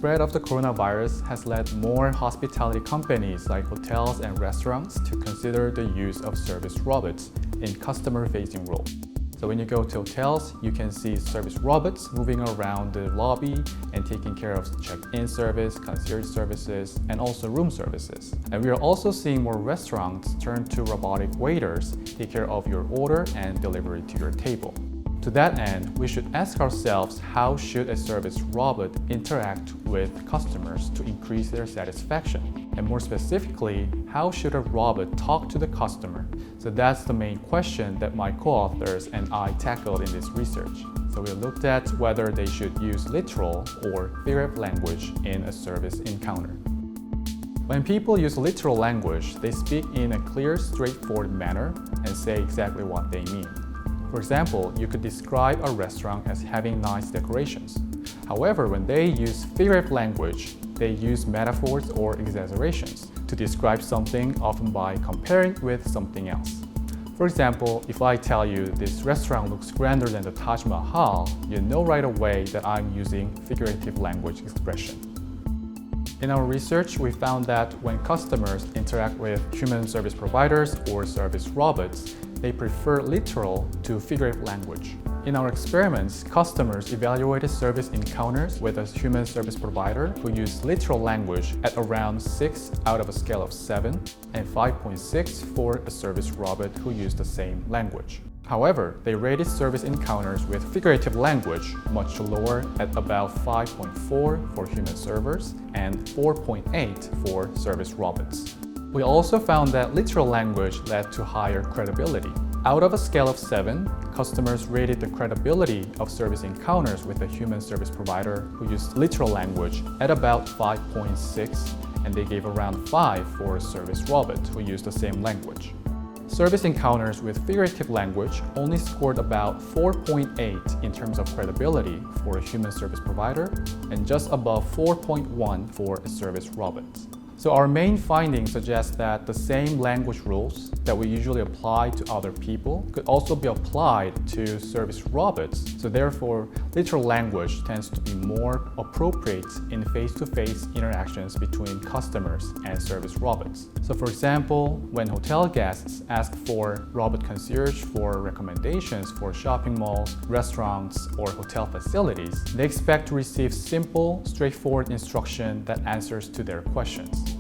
spread of the coronavirus has led more hospitality companies like hotels and restaurants to consider the use of service robots in customer-facing roles. So when you go to hotels, you can see service robots moving around the lobby and taking care of check-in service, concierge services, and also room services. And we are also seeing more restaurants turn to robotic waiters take care of your order and delivery to your table. To that end, we should ask ourselves, how should a service robot interact with customers to increase their satisfaction? And more specifically, how should a robot talk to the customer? So that's the main question that my co-authors and I tackled in this research. So we looked at whether they should use literal or figurative language in a service encounter. When people use literal language, they speak in a clear, straightforward manner and say exactly what they mean. For example, you could describe a restaurant as having nice decorations. However, when they use figurative language, they use metaphors or exaggerations to describe something, often by comparing with something else. For example, if I tell you this restaurant looks grander than the Taj Mahal, you know right away that I'm using figurative language expression. In our research, we found that when customers interact with human service providers or service robots, they prefer literal to figurative language. In our experiments, customers evaluated service encounters with a human service provider who used literal language at around 6 out of a scale of 7 and 5.6 for a service robot who used the same language. However, they rated service encounters with figurative language much lower at about 5.4 for human servers and 4.8 for service robots. We also found that literal language led to higher credibility. Out of a scale of 7, customers rated the credibility of service encounters with a human service provider who used literal language at about 5.6, and they gave around 5 for a service robot who used the same language. Service encounters with figurative language only scored about 4.8 in terms of credibility for a human service provider and just above 4.1 for a service robot. So our main finding suggests that the same language rules that we usually apply to other people could also be applied to service robots. So therefore, literal language tends to be more appropriate in face-to-face interactions between customers and service robots. So for example, when hotel guests ask for robot concierge for recommendations for shopping malls, restaurants, or hotel facilities, they expect to receive simple, straightforward instruction that answers to their questions.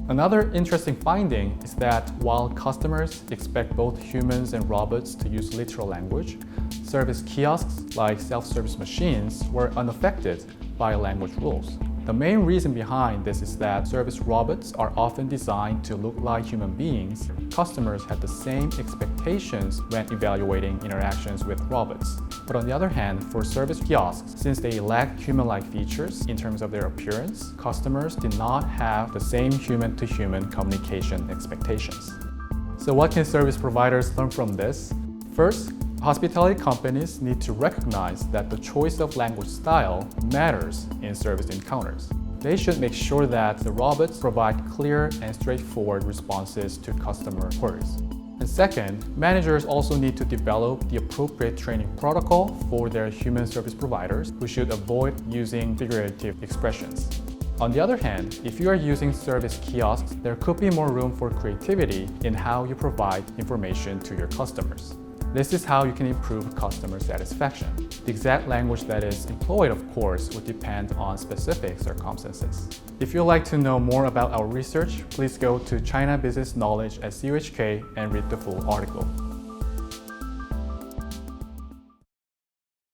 Another interesting finding is that while customers expect both humans and robots to use literal language, service kiosks like self-service machines were unaffected by language rules. The main reason behind this is that service robots are often designed to look like human beings. Customers had the same expectations when evaluating interactions with robots. But on the other hand, for service kiosks, since they lack human-like features in terms of their appearance, customers did not have the same human-to-human communication expectations. So what can service providers learn from this? First, hospitality companies need to recognize that the choice of language style matters in service encounters. They should make sure that the robots provide clear and straightforward responses to customer queries. And second, managers also need to develop the appropriate training protocol for their human service providers who should avoid using figurative expressions. On the other hand, if you are using service kiosks, there could be more room for creativity in how you provide information to your customers. This is how you can improve customer satisfaction. The exact language that is employed, of course, would depend on specific circumstances. If you'd like to know more about our research, please go to China Business Knowledge at CUHK and read the full article.